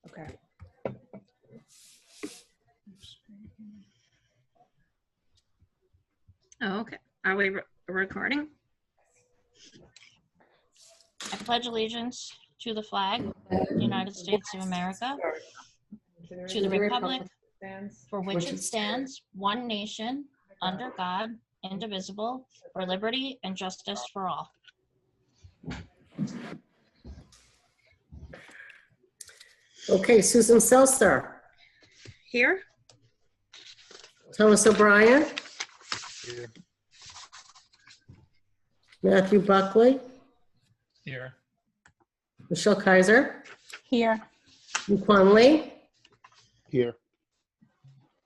Okay. Oh, okay. Are we recording? I pledge allegiance to the flag of the United States of America, to the republic for which it stands, one nation, under God, indivisible, for liberty and justice for all. Okay, Susan Seltzer, Here? Thomas O'Brien, Here. Matthew Buckley, Here. Michelle Kaiser, Here. Quan Lee, Here.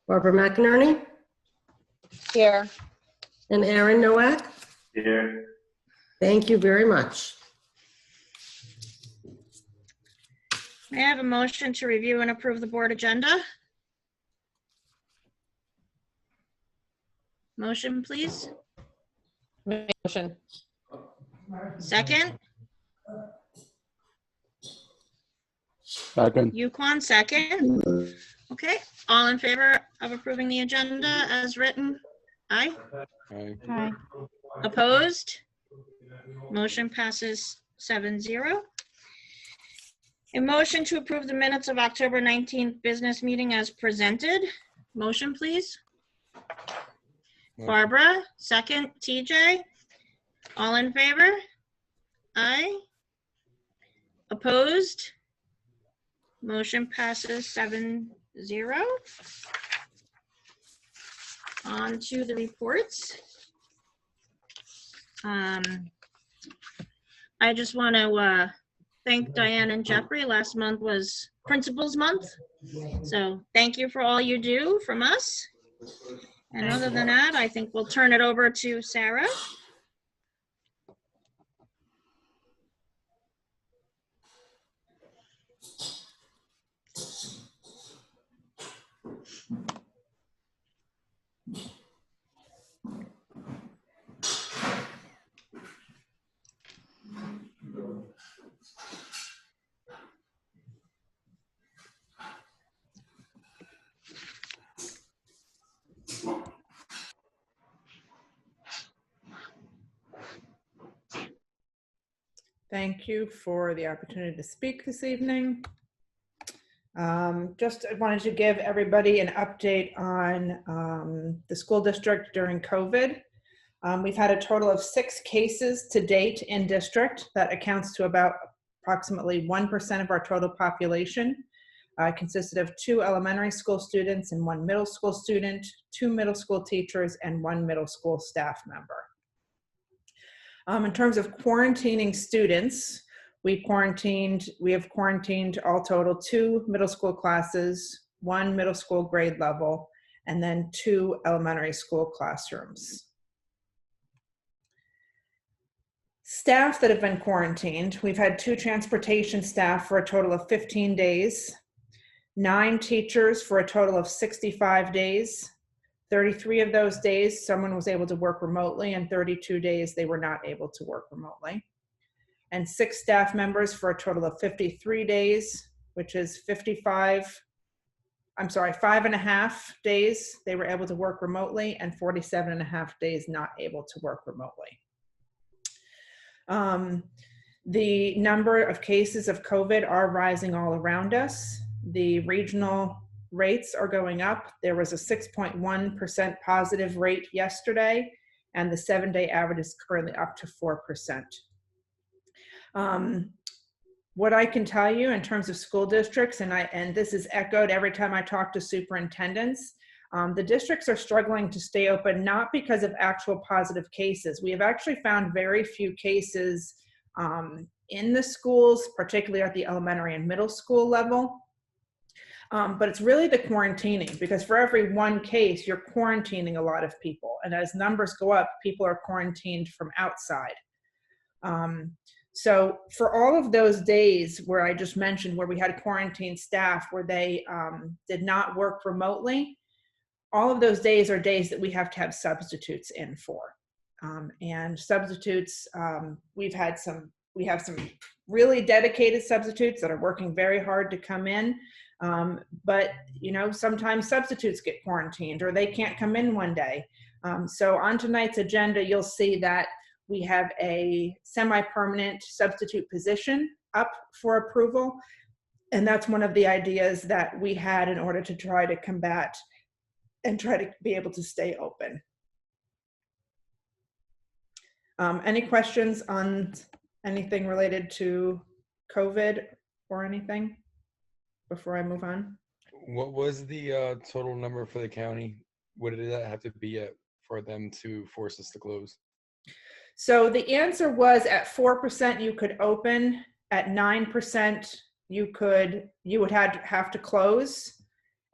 Barbara McInerney, Here. and Aaron Nowak. Here. Thank you very much. May I have a motion to review and approve the board agenda? Motion, please. Motion. Second, Second. Yukon, second. Okay, all in favor of approving the agenda as written? Aye. Aye. Aye. Opposed? Motion passes 7-0. A motion to approve the minutes of October 19th business meeting as presented. Motion, please. Barbara, second. TJ, all in favor? Aye. Opposed? Motion passes 7-0. On to the reports. I just want to thank Diane and Jeffrey. Last month was Principals Month. So thank you for all you do from us. And other than that, I think we'll turn it over to Sarah. Thank you for the opportunity to speak this evening. Just wanted to give everybody an update on the school district during COVID. We've had a total of 6 cases to date in district. That accounts to about approximately 1% of our total population. Consisted of 2 elementary school students and 1 middle school student, 2 middle school teachers, and 1 middle school staff member. In terms of quarantining students, we have quarantined all total 2 middle school classes, 1 middle school grade level, and then 2 elementary school classrooms. Staff that have been quarantined, we've had 2 transportation staff for a total of 15 days, 9 teachers for a total of 65 days. 33 of those days, someone was able to work remotely, and 32 days they were not able to work remotely. And 6 staff members for a total of 53 days, which is 5.5 days they were able to work remotely, and 47.5 days not able to work remotely. The number of cases of COVID are rising all around us. The regional rates are going up. There was a 6.1% positive rate yesterday, and the 7-day average is currently up to 4%. What I can tell you in terms of school districts, and this is echoed every time I talk to superintendents, the districts are struggling to stay open, not because of actual positive cases. We have actually found very few cases in the schools, particularly at the elementary and middle school level. But it's really the quarantining, because for every 1 case, you're quarantining a lot of people. And as numbers go up, people are quarantined from outside. So for all of those days where I just mentioned, where we had quarantine staff, where they did not work remotely, all of those days are days that we have to have substitutes in for. And substitutes, we've had some we have some really dedicated substitutes that are working very hard to come in. But, you know, sometimes substitutes get quarantined or they can't come in one day. So on tonight's agenda, you'll see that we have a semi-permanent substitute position up for approval. And that's one of the ideas that we had in order to try to combat and try to be able to stay open. Any questions on anything related to COVID or anything before I move on? What was the total number for the county? What did that have to be at for them to force us to close? So the answer was at 4% you could open, at 9% you would have to close,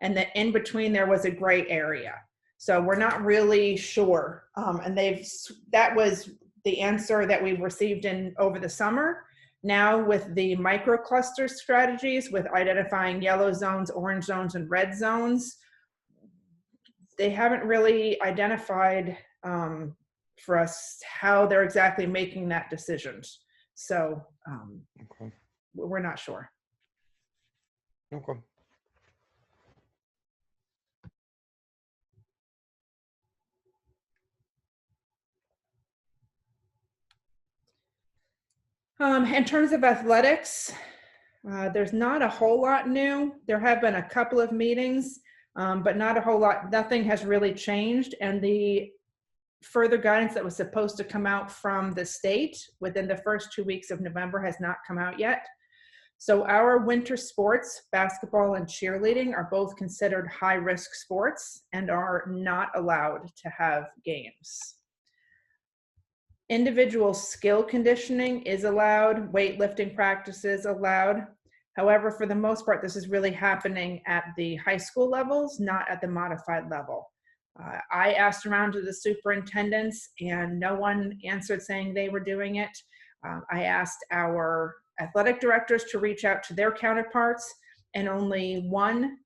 and that in between there was a gray area. So we're not really sure. And that was the answer that we received over the summer. Now with the microcluster strategies, with identifying yellow zones, orange zones, and red zones, they haven't really identified for us how they're exactly making that decisions. So Okay. we're not sure. Okay. In terms of athletics, there's not a whole lot new. There have been a couple of meetings, but not a whole lot. Nothing has really changed. And the further guidance that was supposed to come out from the state within the first 2 weeks of November has not come out yet. So our winter sports, basketball and cheerleading, are both considered high-risk sports and are not allowed to have games. Individual skill conditioning is allowed, weightlifting practices allowed. However, for the most part, this is really happening at the high school levels, not at the modified level. I asked around to the superintendents and no one answered saying they were doing it. I asked our athletic directors to reach out to their counterparts, and only one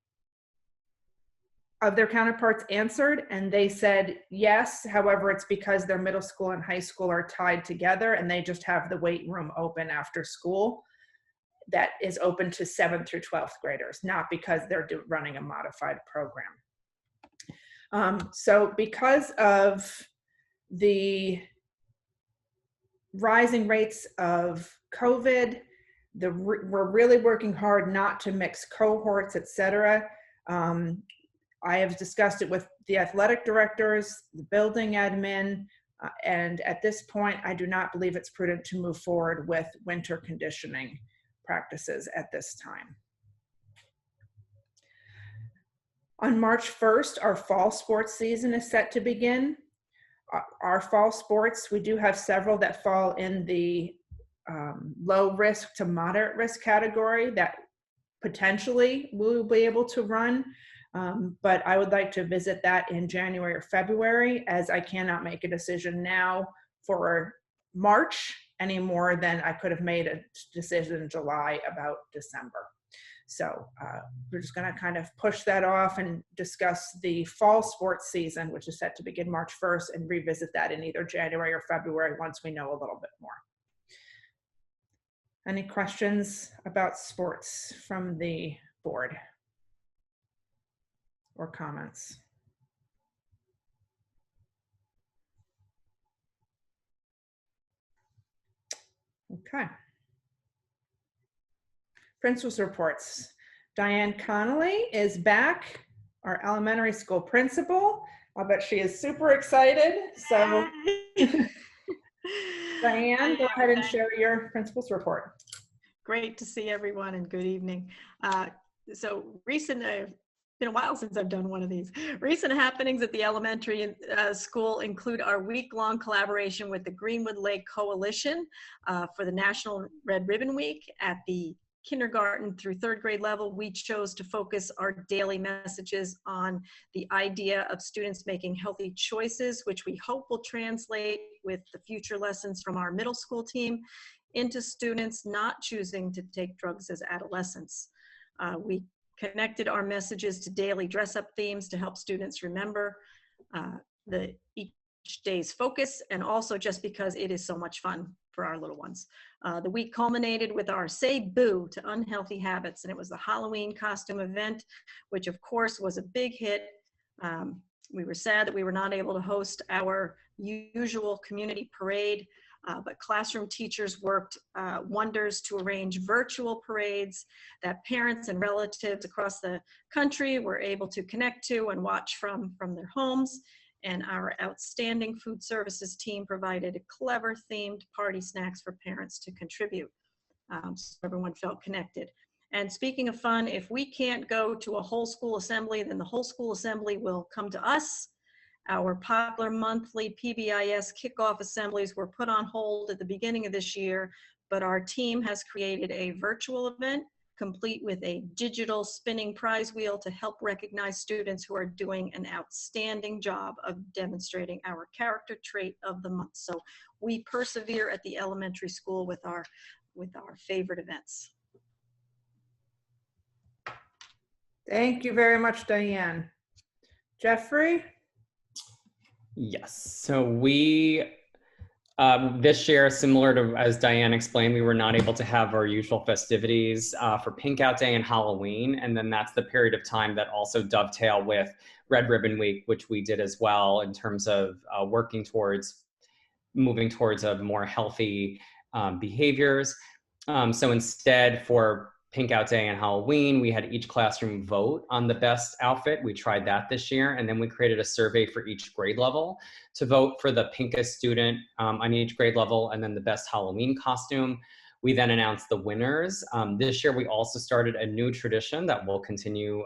of their counterparts answered, and they said yes. However, it's because their middle school and high school are tied together and they just have the weight room open after school that is open to 7th through 12th graders, not because they're running a modified program. So because of the rising rates of COVID, we're really working hard not to mix cohorts, et cetera. I have discussed it with the athletic directors, the building admin, and at this point, I do not believe it's prudent to move forward with winter conditioning practices at this time. On March 1st, our fall sports season is set to begin. Our fall sports, we do have several that fall in the low risk to moderate risk category that potentially we'll be able to run. But I would like to visit that in January or February, as I cannot make a decision now for March any more than I could have made a decision in July about December. So we're just going to kind of push that off and discuss the fall sports season, which is set to begin March 1st, and revisit that in either January or February once we know a little bit more. Any questions about sports from the board or comments? Okay. Principal's reports. Diane Connolly is back, our elementary school principal. I'll bet she is super excited. So Diane, go ahead and share your principal's report. Great to see everyone and good evening. So recent, it's been a while since I've done one of these. Recent happenings at the elementary school include our week-long collaboration with the Greenwood Lake Coalition for the National Red Ribbon Week. At the kindergarten through 3rd grade level, we chose to focus our daily messages on the idea of students making healthy choices, which we hope will translate with the future lessons from our middle school team into students not choosing to take drugs as adolescents. We connected our messages to daily dress-up themes to help students remember each day's focus, and also just because it is so much fun for our little ones. The week culminated with our Say Boo to Unhealthy Habits, and it was the Halloween costume event, which of course was a big hit. We were sad that we were not able to host our usual community parade, but classroom teachers worked wonders to arrange virtual parades that parents and relatives across the country were able to connect to and watch from their homes. And our outstanding food services team provided clever themed party snacks for parents to contribute. So everyone felt connected. And speaking of fun, if we can't go to a whole school assembly, then the whole school assembly will come to us. Our popular monthly PBIS kickoff assemblies were put on hold at the beginning of this year, but our team has created a virtual event complete with a digital spinning prize wheel to help recognize students who are doing an outstanding job of demonstrating our character trait of the month. So we persevere at the elementary school with our favorite events. Thank you very much, Diane. Jeffrey? Yes, so we, this year, similar to as Diane explained, we were not able to have our usual festivities for Pink Out Day and Halloween. And then that's the period of time that also dovetail with Red Ribbon Week, which we did as well in terms of working towards moving towards a more healthy behaviors. So instead for Pink Out Day and Halloween, we had each classroom vote on the best outfit. We tried that this year. And then we created a survey for each grade level to vote for the pinkest student on each grade level and then the best Halloween costume. We then announced the winners. This year, we also started a new tradition that will continue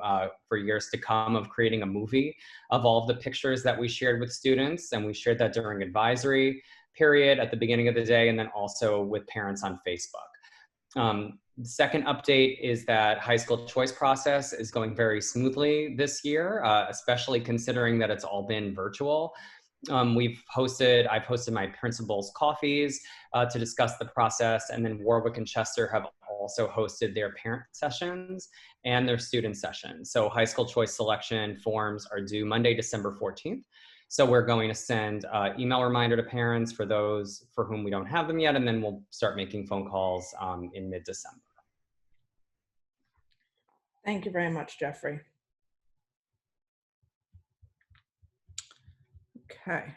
for years to come of creating a movie of all of the pictures that we shared with students. And we shared that during advisory period at the beginning of the day and then also with parents on Facebook. The second update is that high school choice process is going very smoothly this year, especially considering that it's all been virtual. I've hosted my principal's coffees to discuss the process, and then Warwick and Chester have also hosted their parent sessions and their student sessions. So high school choice selection forms are due Monday, December 14th. So we're going to send email reminder to parents for those for whom we don't have them yet, and then we'll start making phone calls in mid-December. Thank you very much, Jeffrey. Okay.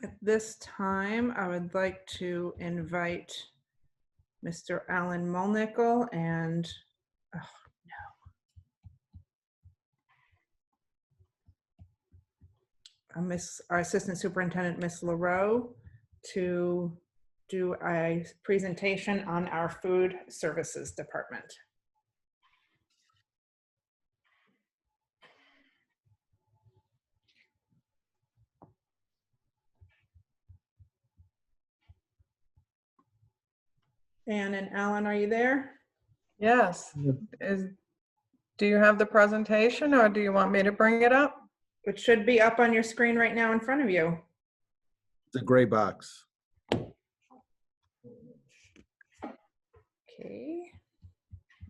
At this time, I would like to invite Mr. Alan Mulnickle and, our Assistant Superintendent, Miss LaRoe, to do a presentation on our food services department. Ann and Alan, are you there? Yes. Do you have the presentation or do you want me to bring it up? It should be up on your screen right now in front of you. The gray box. Okay.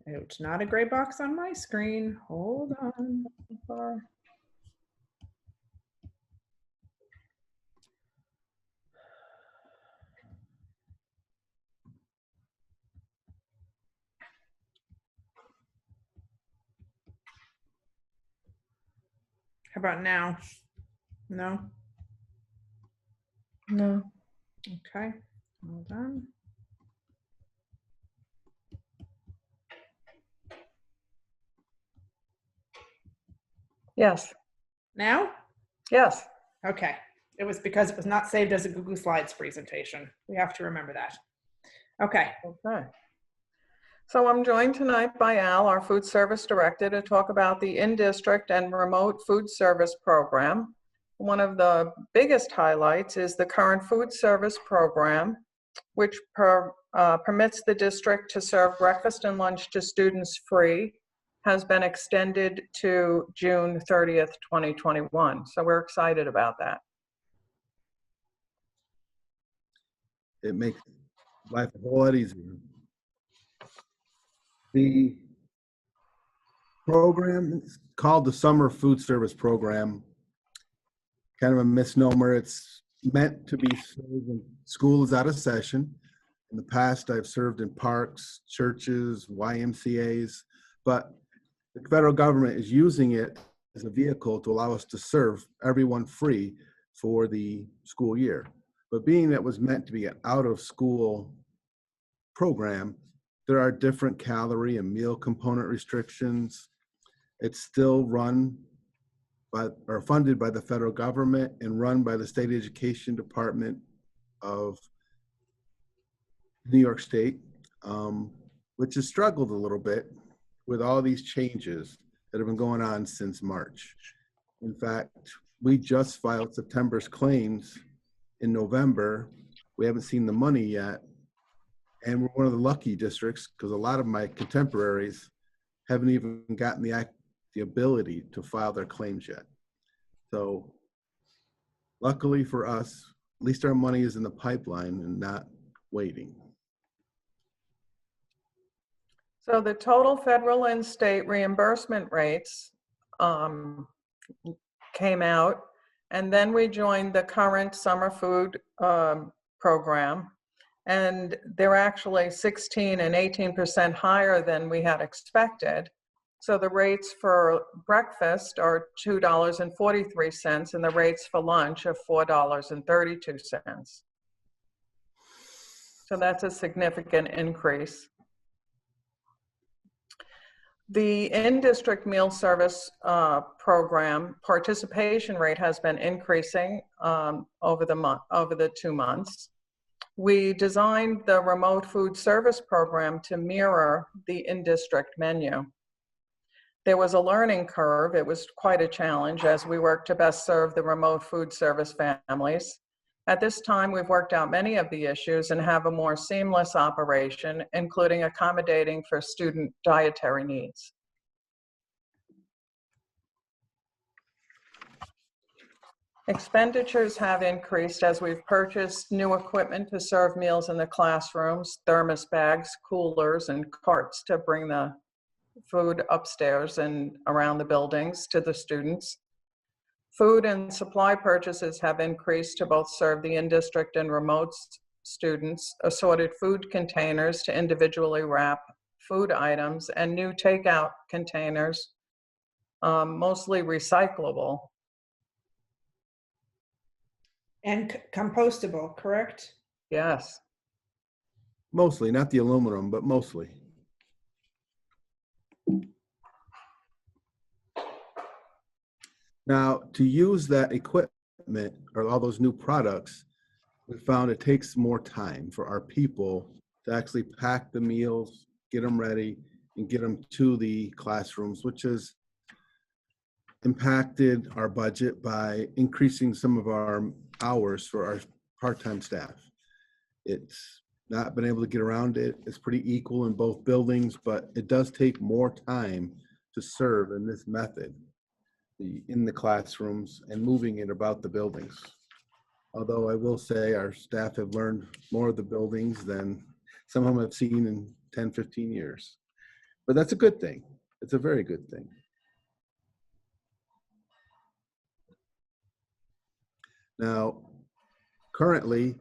It's not a gray box on my screen. Hold on. How about now? No? No. Okay. Hold on. Yes. Now? Yes. Okay. It was because it was not saved as a Google Slides presentation. We have to remember that. Okay. Okay. So I'm joined tonight by Al, our food service director, to talk about the in-district and remote food service program. One of the biggest highlights is the current food service program, which permits the district to serve breakfast and lunch to students free, has been extended to June 30th, 2021. So we're excited about that. It makes life a whole lot easier. The program is called the Summer Food Service Program. Kind of a misnomer. It's meant to be served when school is out of session. In the past, I've served in parks, churches, YMCAs, but the federal government is using it as a vehicle to allow us to serve everyone free for the school year. But being that it was meant to be an out-of-school program, there are different calorie and meal component restrictions. It's still run by or funded by the federal government and run by the State Education Department of New York State, which has struggled a little bit with all these changes that have been going on since March. In fact, we just filed September's claims in November. We haven't seen the money yet. And we're one of the lucky districts because a lot of my contemporaries haven't even gotten the ability to file their claims yet. So luckily for us, at least our money is in the pipeline and not waiting. So the total federal and state reimbursement rates came out, and then we joined the current summer food program, and they're actually 16 and 18% higher than we had expected. So the rates for breakfast are $2.43, and the rates for lunch are $4.32. So that's a significant increase. The in-district meal service program participation rate has been increasing over the 2 months. We designed the remote food service program to mirror the in-district menu. There was a learning curve. It was quite a challenge as we worked to best serve the remote food service families. At this time, we've worked out many of the issues and have a more seamless operation, including accommodating for student dietary needs. Expenditures have increased as we've purchased new equipment to serve meals in the classrooms, thermos bags, coolers, and carts to bring the food upstairs and around the buildings to the students. Food and supply purchases have increased to both serve the in-district and remote students, assorted food containers to individually wrap food items, and new takeout containers, mostly recyclable. And compostable, correct? Yes. Mostly, not the aluminum, but mostly. Now, to use that equipment or all those new products, we found it takes more time for our people to actually pack the meals, get them ready, and get them to the classrooms, which has impacted our budget by increasing some of our hours for our part-time staff. It's not been able to get around it. It's pretty equal in both buildings, but it does take more time to serve in this method in the classrooms and moving it about the buildings. Although I will say our staff have learned more of the buildings than some of them have seen in 10, 15 years. But that's a good thing. It's a very good thing. Now, currently,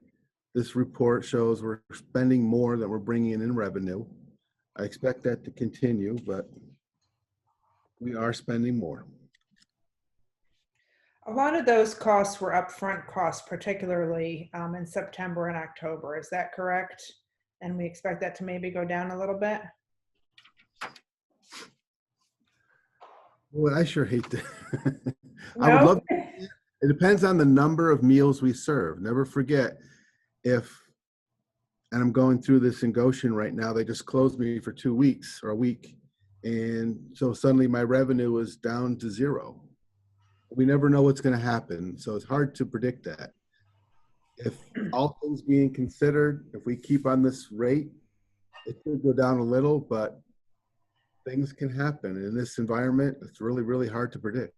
this report shows we're spending more than we're bringing in revenue. I expect that to continue, but we are spending more. A lot of those costs were upfront costs, particularly in September and October. Is that correct? And we expect that to maybe go down a little bit? Well, I sure hate that. No? I would love to. It depends on the number of meals we serve. Never forget, and I'm going through this in Goshen right now, they just closed me for 2 weeks or a week. And so suddenly my revenue is down to zero. We never know what's going to happen. So it's hard to predict that. If all things being considered, if we keep on this rate, it could go down a little, but things can happen. In this environment, it's really, really hard to predict.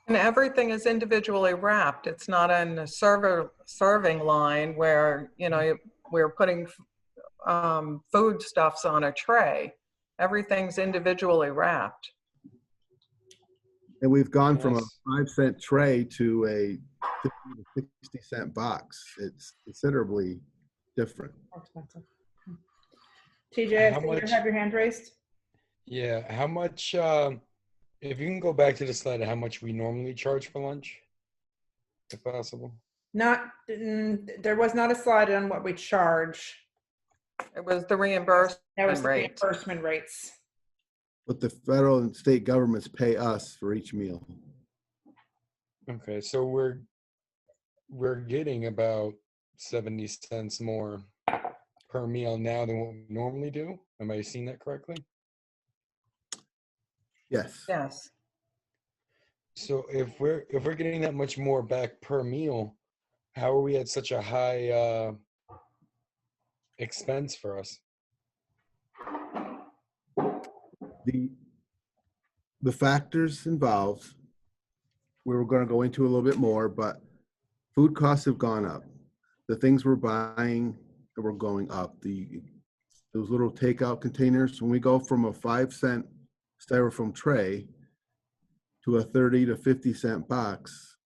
And everything is individually wrapped. It's not in a serving line where, you know, we're putting foodstuffs on a tray. Everything's individually wrapped. And we've gone from a Yes. 5-cent tray to a 50 to 60-cent box. It's considerably different. More expensive. TJ, I How see you much- have your hand raised. Yeah, how much, if you can go back to the slide of how much we normally charge for lunch, if possible. There was not a slide on what we charge. It was the reimbursement That was the rate. reimbursement rates. But the federal and state governments pay us for each meal. Okay, so we're getting about 70 cents more per meal now than what we normally do. Am I seeing that correctly? Yes. Yes. So if we're getting that much more back per meal, how are we at such a high expense for us? The factors involved, we were going to go into a little bit more, but food costs have gone up. The things we're buying were going up. Those little takeout containers, when we go from a 5-cent styrofoam tray to a 30 to 50-cent box,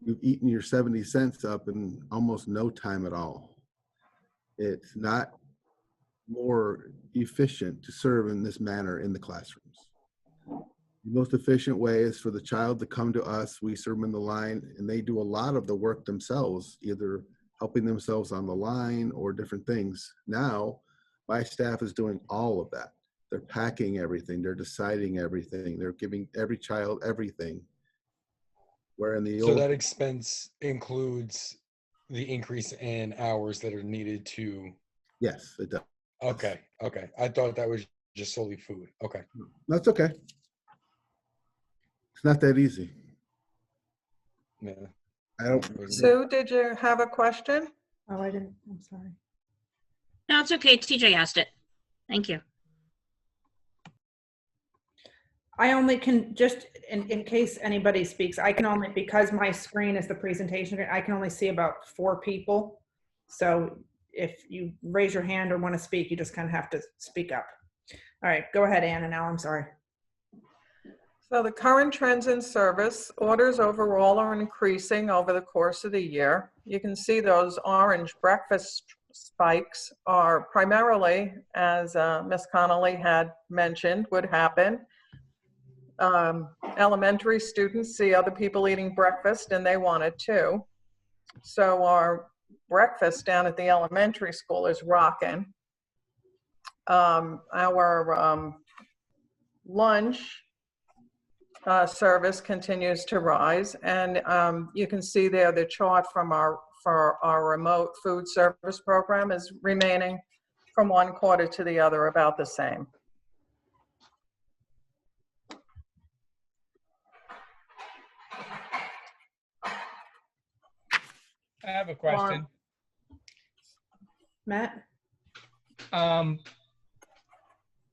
you've eaten your 70 cents up in almost no time at all. It's not more efficient to serve in this manner in the classrooms. The most efficient way is for the child to come to us, we serve them in the line, and they do a lot of the work themselves, either helping themselves on the line or different things. Now, my staff is doing all of that. They're packing everything, they're deciding everything, they're giving every child everything. Where in the So old, that expense includes the increase in hours that are needed to, yes, it does. okay. I thought that was just solely food. Okay. That's okay. It's not that easy. Yeah. I don't. Sue, did you have a question? Oh, I didn't, I'm sorry. No, it's okay. TJ asked it. Thank you. I only can, just in case anybody speaks, I can only, because my screen is the presentation, I can only see about 4 people. So if you raise your hand or want to speak, you just kind of have to speak up. All right, go ahead, Ann and Al, I'm sorry. So the current trends in service, orders overall are increasing over the course of the year. You can see those orange breakfast spikes are primarily, as Ms. Connolly had mentioned, would happen. Elementary students see other people eating breakfast and they want it too. So our breakfast down at the elementary school is rocking. Our lunch service continues to rise, and you can see there the chart from for our remote food service program is remaining from one quarter to the other about the same. I have a question. Matt?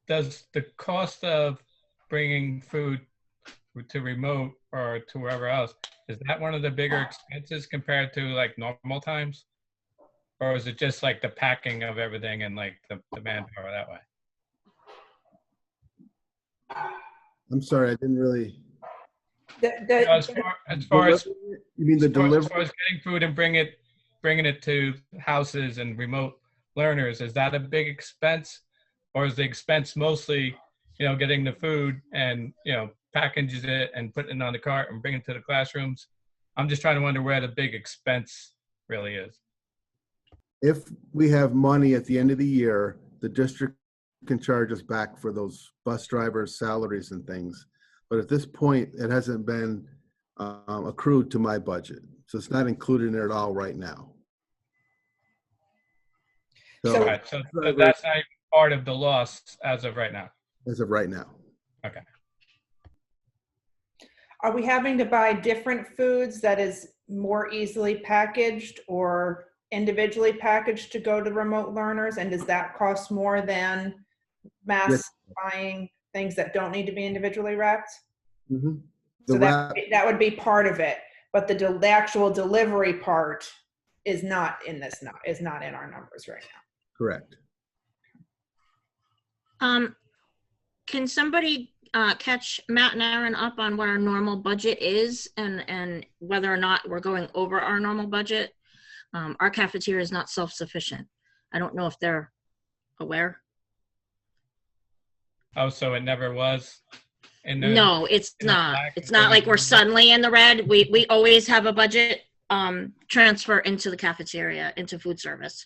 Does the cost of bringing food to remote or to wherever else, is that one of the bigger expenses compared to like normal times? Or is it just like the packing of everything and like the manpower that way? I'm sorry, I didn't really. As far as You mean the as delivery? far as getting food and bringing it to houses and remote learners, is that a big expense? Or is the expense mostly, getting the food and, packaging it and putting it on the cart and bringing it to the classrooms? I'm just trying to wonder where the big expense really is. If we have money at the end of the year, the district can charge us back for those bus drivers' salaries and things. But at this point, it hasn't been accrued to my budget. So it's not included in it at all right now. So Right, so that's not even part of the loss as of right now. as of right now. Okay. Are we having to buy different foods that is more easily packaged or individually packaged to go to remote learners? And does that cost more than mass Yes. buying things that don't need to be individually wrapped? Mm-hmm. So that would be part of it, but the actual delivery part is not in this, is not in our numbers right now. Correct. can somebody catch Matt and Aaron up on what our normal budget is and whether or not we're going over our normal budget? Our cafeteria is not self-sufficient. I don't know if they're aware. Oh, so it never was? In the, No, it's in the not. black It's until not like you we're move it? suddenly in the red. We always have a budget transfer into the cafeteria, into food service.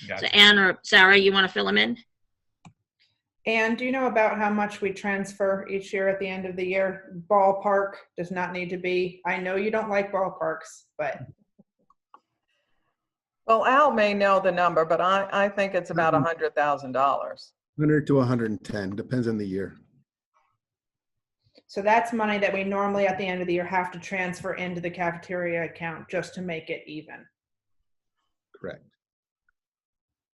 So Gotcha. Anne or Sarah, you want to fill them in? And do you know about how much we transfer each year at the end of the year? Ballpark does not need to be. I know you don't like ballparks, but Well, Al may know the number, but I think it's about $100,000. 100 to 110, depends on the year. so that's money that we normally at the end of the year have to transfer into the cafeteria account just to make it even. Correct.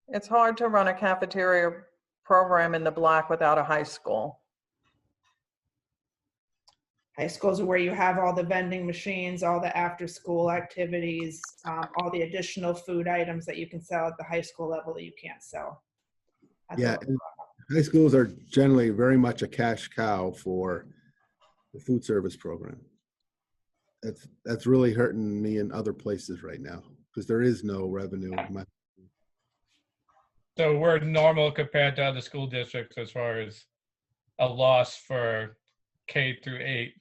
It's hard to run a cafeteria program in the black without a high school. High schools are where you have all the vending machines, all the after-school activities, all the additional food items that you can sell at the high school level that you can't sell. at the Yeah, local and level. high schools are generally very much a cash cow for the food service program. That's really hurting me in other places right now because there is no revenue. So we're normal compared to other school districts as far as a loss for K through 8,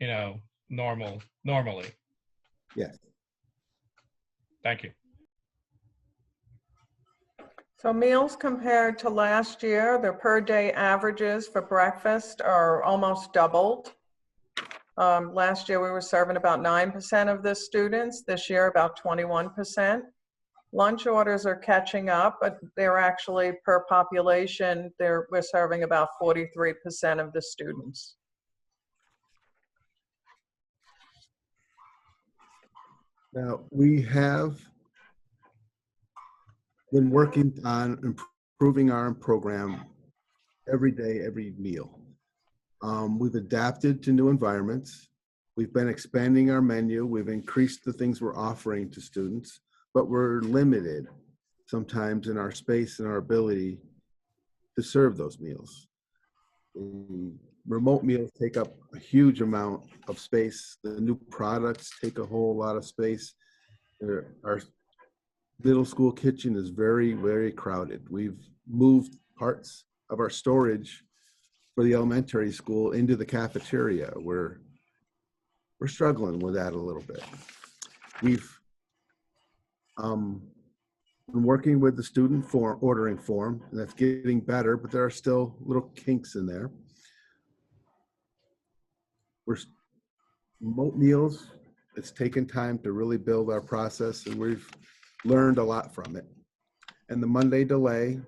you know, normally. Yes. Thank you. So meals compared to last year, the per day averages for breakfast are almost doubled. Last year we were serving about 9% of the students. This year about 21%. Lunch orders are catching up, but they're actually per population, we're serving about 43% of the students. Now, we have been working on improving our program every day, every meal. We've adapted to new environments. We've been expanding our menu. We've increased the things we're offering to students, but we're limited sometimes in our space and our ability to serve those meals. Remote meals take up a huge amount of space. The new products take a whole lot of space. Our middle school kitchen is very, very crowded. We've moved parts of our storage for the elementary school into the cafeteria. We're struggling with that a little bit. We've been working with the student ordering form, and that's getting better, but there are still little kinks in there. Remote meals, it's taken time to really build our process, and we've learned a lot from it. And the Monday delay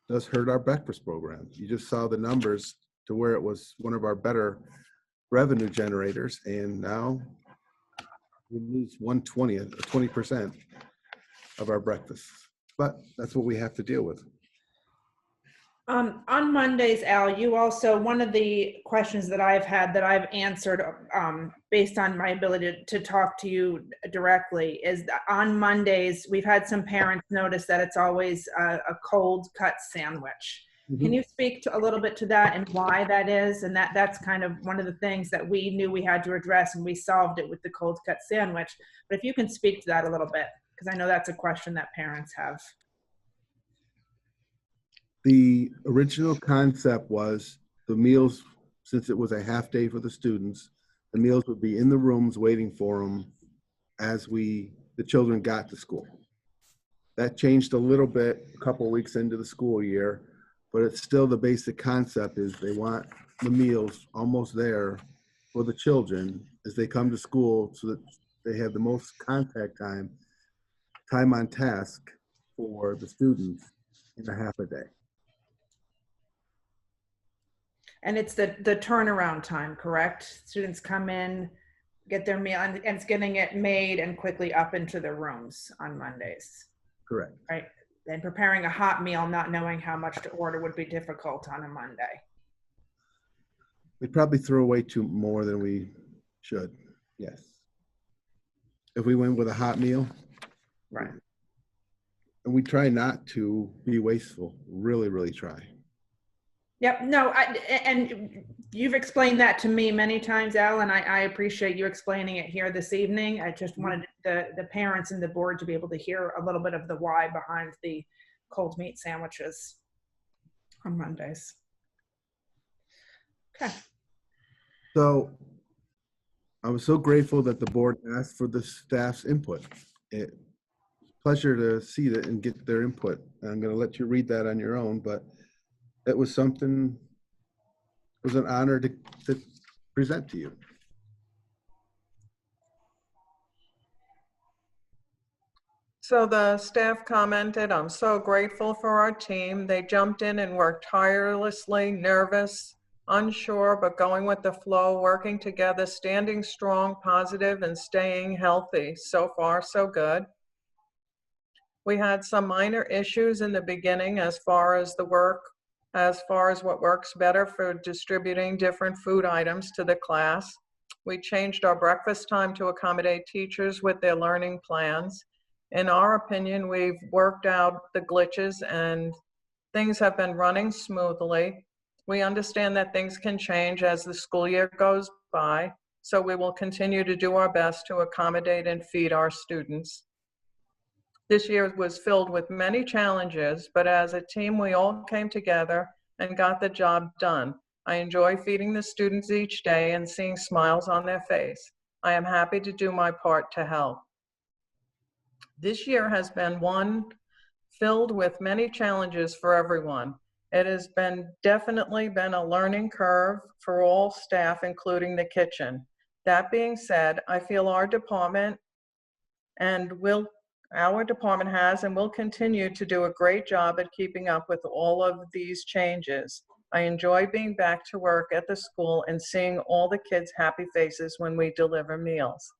does hurt our breakfast program. You just saw the numbers to where it was one of our better revenue generators, and now we lose 20% of our breakfasts. But that's what we have to deal with. On Mondays, Al, you also, one of the questions that I've had that I've answered based on my ability to talk to you directly is that on Mondays, we've had some parents notice that it's always a cold cut sandwich. Mm-hmm. Can you speak a little bit to that and why that is? And that's kind of one of the things that we knew we had to address, and we solved it with the cold cut sandwich. But if you can speak to that a little bit, because I know that's a question that parents have. The original concept was the meals, since it was a half day for the students, the meals would be in the rooms waiting for them as the children got to school. That changed a little bit a couple of weeks into the school year, but it's still the basic concept is they want the meals almost there for the children as they come to school so that they have the most contact time on task for the students in a half a day. And it's the turnaround time, correct? Students come in, get their meal, and it's getting it made and quickly up into their rooms on Mondays. Correct. Right. And preparing a hot meal, not knowing how much to order would be difficult on a Monday. We'd probably throw away more than we should. Yes. If we went with a hot meal. Right. And we try not to be wasteful. Really, really try. Yep, no, and you've explained that to me many times, Al, and I appreciate you explaining it here this evening. I just wanted the parents and the board to be able to hear a little bit of the why behind the cold meat sandwiches on Mondays. Okay. So I was so grateful that the board asked for the staff's input. It's a pleasure to see that and get their input. I'm going to let you read that on your own, but it was something, it was an honor to present to you. So the staff commented, "I'm so grateful for our team. They jumped in and worked tirelessly, nervous, unsure, but going with the flow, working together, standing strong, positive, and staying healthy. So far, so good. We had some minor issues in the beginning as far as what works better for distributing different food items to the class. We changed our breakfast time to accommodate teachers with their learning plans. In our opinion, we've worked out the glitches and things have been running smoothly. We understand that things can change as the school year goes by, so we will continue to do our best to accommodate and feed our students. This year was filled with many challenges, but as a team, we all came together and got the job done. I enjoy feeding the students each day and seeing smiles on their face. I am happy to do my part to help. This year has been one filled with many challenges for everyone. It has definitely been a learning curve for all staff, including the kitchen. That being said, I feel our department has and will continue to do a great job at keeping up with all of these changes. I enjoy being back to work at the school and seeing all the kids' happy faces when we deliver meals.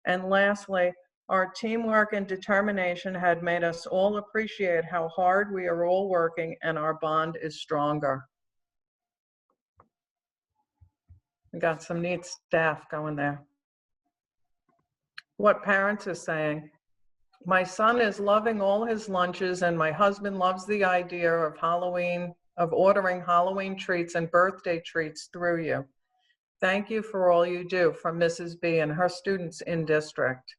And lastly, our teamwork and determination had made us all appreciate how hard we are all working, and our bond is stronger. We got some neat staff going there. What parents are saying: my son is loving all his lunches, and my husband loves the idea of ordering Halloween treats and birthday treats through you. Thank you for all you do, from Mrs. B and her students in district.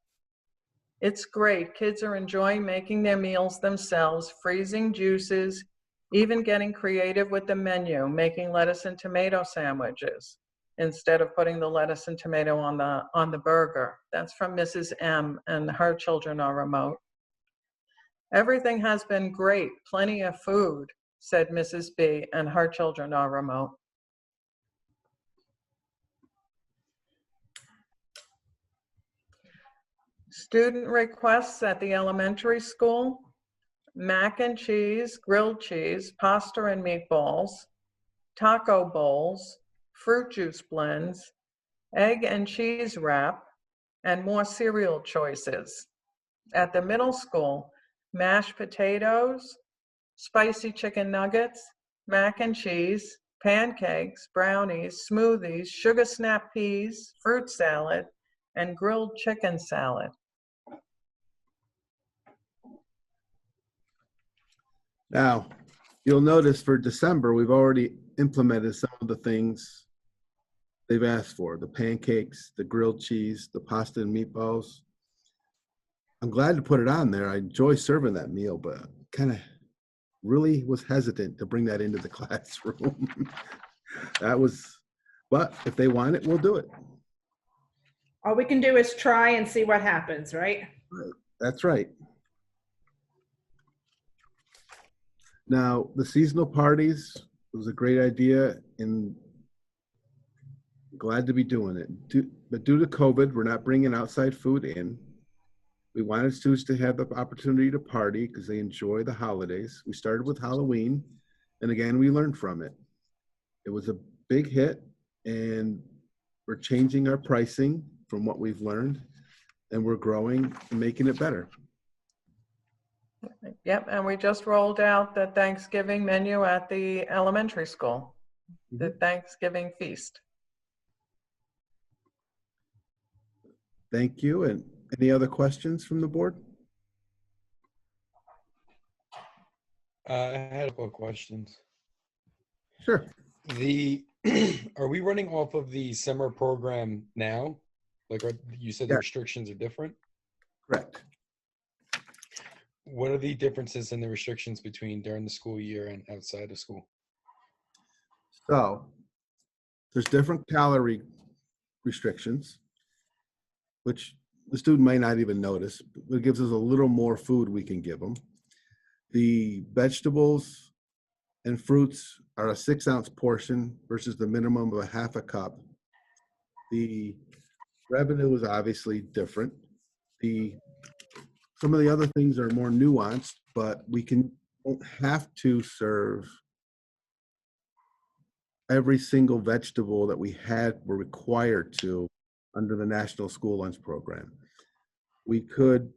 It's great. Kids are enjoying making their meals themselves, freezing juices, even getting creative with the menu, making lettuce and tomato sandwiches instead of putting the lettuce and tomato on the burger. That's from Mrs. M, and her children are remote. Everything has been great. Plenty of food, said Mrs. B, and her children are remote. Student requests at the elementary school: mac and cheese, grilled cheese, pasta and meatballs, taco bowls, fruit juice blends, egg and cheese wrap, and more cereal choices. At the middle school, mashed potatoes, spicy chicken nuggets, mac and cheese, pancakes, brownies, smoothies, sugar snap peas, fruit salad, and grilled chicken salad. Now, you'll notice for December, we've already implemented some of the things they've asked for: the pancakes, the grilled cheese, the pasta and meatballs. I'm glad to put it on there. I enjoy serving that meal, but kind of really was hesitant to bring that into the classroom. But if they want it, we'll do it. All we can do is try and see what happens, right? That's right. Now, the seasonal parties was a great idea, and glad to be doing it. But due to COVID, we're not bringing outside food in. We wanted students to have the opportunity to party because they enjoy the holidays. We started with Halloween, and again, we learned from it. It was a big hit, and we're changing our pricing from what we've learned, and we're growing and making it better. Yep, and we just rolled out the Thanksgiving menu at the elementary school, the Thanksgiving feast. Thank you. And any other questions from the board? I had a couple of questions. Sure. The are we running off of the summer program now? Like you said, the Yeah. restrictions are different. Correct. What are the differences in the restrictions between during the school year and outside of school? So there's different calorie restrictions, which the student might not even notice. But it gives us a little more food we can give them. The vegetables and fruits are a 6-ounce portion versus the minimum of a half a cup. The revenue is obviously different. Some of the other things are more nuanced, but we don't have to serve every single vegetable that were required to under the National School Lunch Program. We could,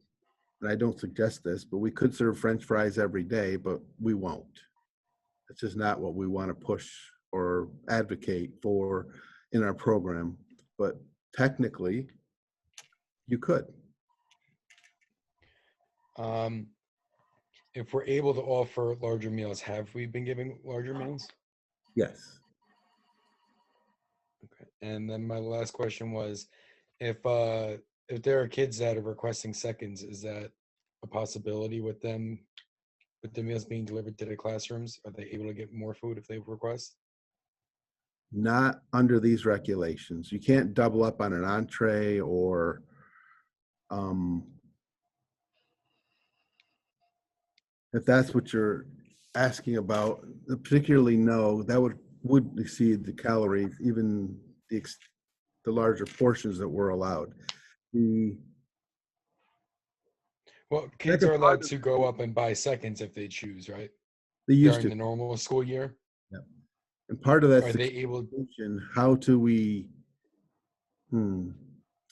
and I don't suggest this, but we could serve French fries every day, but we won't. It's just not what we want to push or advocate for in our program. But technically, you could. If we're able to offer larger meals, have we been giving larger meals? Yes. Okay. And then my last question was, if there are kids that are requesting seconds, is that a possibility with them, with the meals being delivered to the classrooms? Are they able to get more food if they request? Not under these regulations. You can't double up on an entree or if that's what you're asking about, particularly no, that would exceed the calories, even the larger portions that were allowed. Well, kids are allowed to go up and buy seconds if they choose, right? They used During to. the normal school year? Yeah. And part of that Are they able?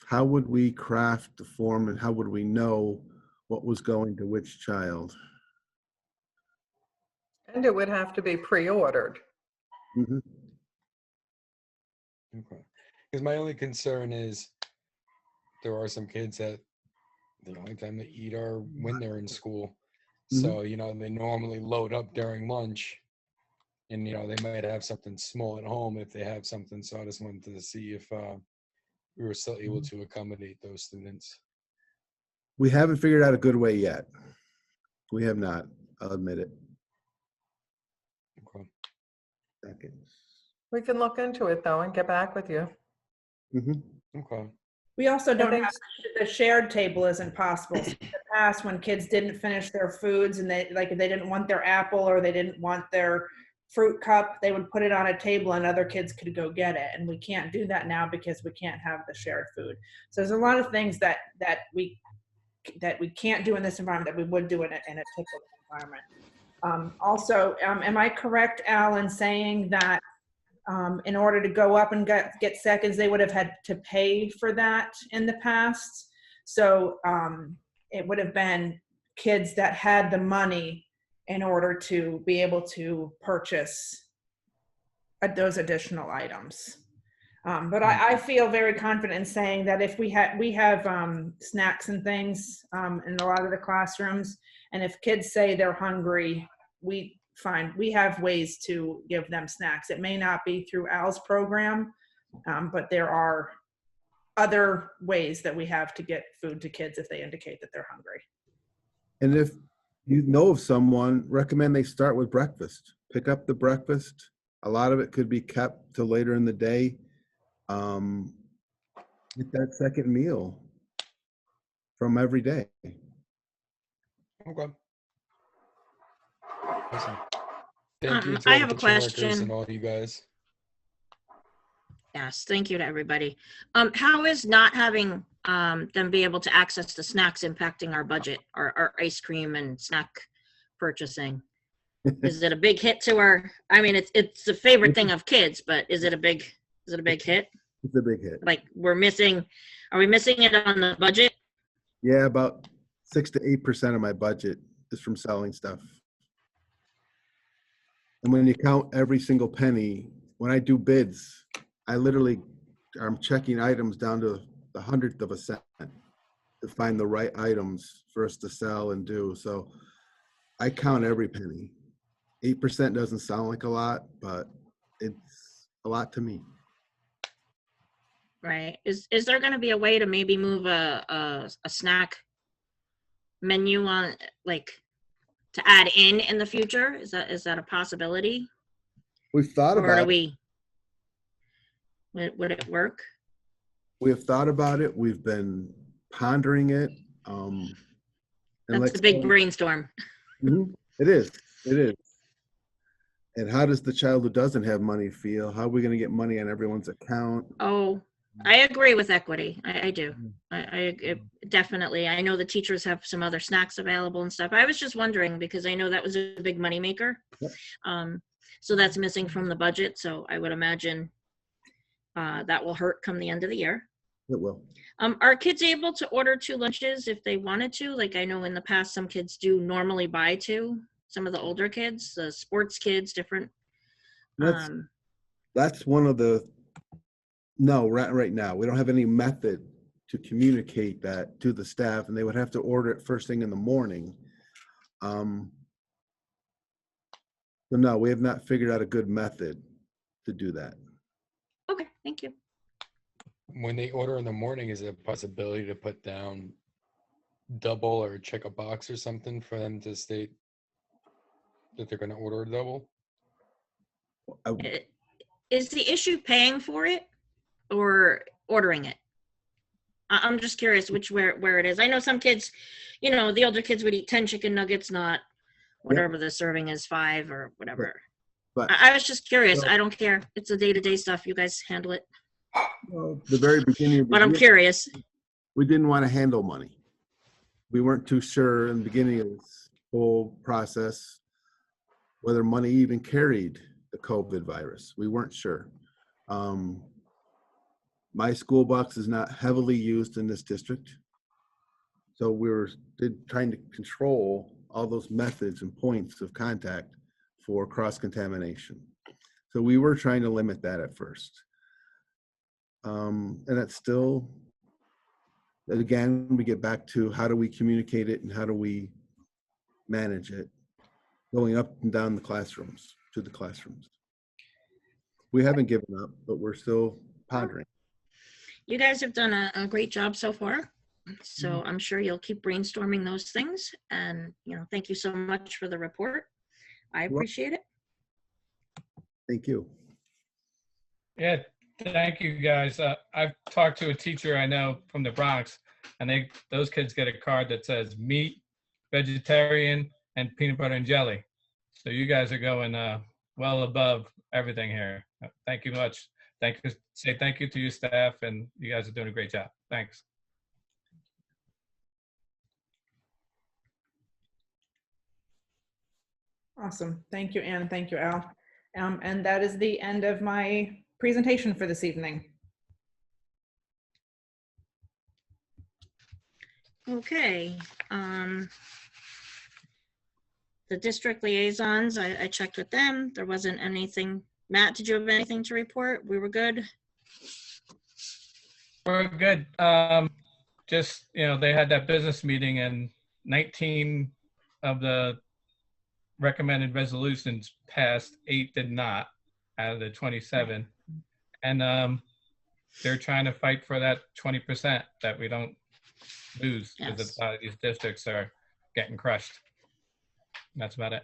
How would we craft the form and how would we know what was going to which child? And it would have to be pre-ordered. Mm-hmm. Okay. Because my only concern is there are some kids that the only time they eat are when they're in school. So, they normally load up during lunch and, they might have something small at home if they have something. So I just wanted to see if we were still able to accommodate those students. We haven't figured out a good way yet. We have not, I'll admit it. Okay. Seconds. We can look into it though and get back with you. Mm-hmm. Okay. We also don't think- have, the shared table isn't possible. So in the past, when kids didn't finish their foods and if they didn't want their apple or they didn't want their fruit cup, they would put it on a table and other kids could go get it. And we can't do that now because we can't have the shared food. So there's a lot of things that we can't do in this environment that we would do in a typical environment. Also, am I correct, Al, in saying that in order to go up and get seconds, they would have had to pay for that in the past? So it would have been kids that had the money in order to be able to purchase those additional items. But I feel very confident in saying that if we have snacks and things in a lot of the classrooms, and if kids say they're hungry, we have ways to give them snacks. It may not be through Al's program, but there are other ways that we have to get food to kids if they indicate that they're hungry. And if you know of someone, recommend they start with breakfast. Pick up the breakfast. A lot of it could be kept till later in the day. Get that second meal from every day. Okay. Awesome. Thank you to I all have the a kitchen workers question. and all you guys. Yes, thank you to everybody. How is not having them be able to access the snacks impacting our budget, our ice cream and snack purchasing? Is it a big hit to our? I mean, it's a favorite thing of kids, but is it a big hit? It's a big hit. Like are we missing it on the budget? Yeah, about 6 to 8% of my budget is from selling stuff. And when you count every single penny, when I do bids, I'm checking items down to the 100th of a cent to find the right items for us to sell and do. So I count every penny. 8% doesn't sound like a lot, but it's a lot to me. Right. Is there going to be a way to maybe move a snack menu on, like, to add in the future? Is that a possibility? We've thought Or do about it. we, would it work? We have thought about it. We've been pondering it. And That's like the big so- brainstorm. Mhm. It is. It is. And how does the child who doesn't have money feel? How are we going to get money on everyone's account? Oh, I agree with equity. I do. Definitely. I know the teachers have some other snacks available and stuff. I was just wondering because I know that was a big moneymaker. Yep. So that's missing from the budget. So I would imagine that will hurt come the end of the year. It will. Are kids able to order 2 lunches if they wanted to? Like I know in the past, some kids do normally buy 2. Some of the older kids, the sports kids, different. That's one of the, no, right now, we don't have any method to communicate that to the staff, and they would have to order it first thing in the morning. So no, we have not figured out a good method to do that. Okay, thank you. When they order in the morning, is there a possibility to put down double or check a box or something for them to state that they're going to order a double? Is the issue paying for it or ordering it? I'm just curious where it is. I know some kids, the older kids would eat 10 chicken nuggets, not whatever the serving is, 5 or whatever. But I was just curious. So- I don't care. It's the day-to-day stuff. You guys handle it. Well, the very beginning of the But I'm year, curious. we didn't want to handle money. We weren't too sure in the beginning of this whole process whether money even carried the COVID virus. We weren't sure. My school box is not heavily used in this district. So we were trying to control all those methods and points of contact for cross-contamination. So we were trying to limit that at first. And that's still, again, we get back to how do we communicate it and how do we manage it going up and down the classrooms, to the classrooms. We haven't given up, but we're still pondering. You guys have done a great job so far. So I'm sure you'll keep brainstorming those things. And, thank you so much for the report. I appreciate it. Thank you. Yeah, thank you guys. I've talked to a teacher I know from the Bronx, and those kids get a card that says meat, vegetarian, and peanut butter and jelly. So you guys are going well above everything here. Thank you much. Say thank you to your staff, and you guys are doing a great job. Thanks. Awesome. Thank you, Ann. Thank you, Al. And that is the end of my presentation for this evening. Okay. The district liaisons, I checked with them. There wasn't anything. Matt, did you have anything to report? We were good. We're good. Just, they had that business meeting and 19 of the recommended resolutions passed, 8 did not out of the 27. And they're trying to fight for that 20% that we don't lose because a lot of these districts are getting crushed. That's about it.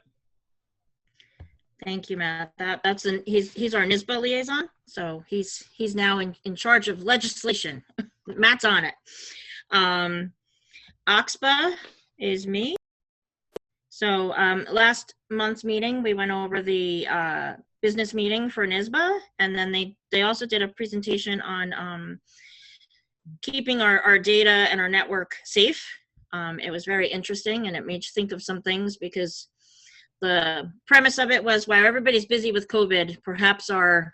Thank you, Matt. He's our NISBA liaison, so he's now in charge of legislation. Matt's on it. OXPA is me. So last month's meeting, we went over the business meeting for NISBA, and then they also did a presentation on keeping our data and our network safe. It was very interesting, and it made you think of some things because the premise of it was while everybody's busy with COVID, perhaps our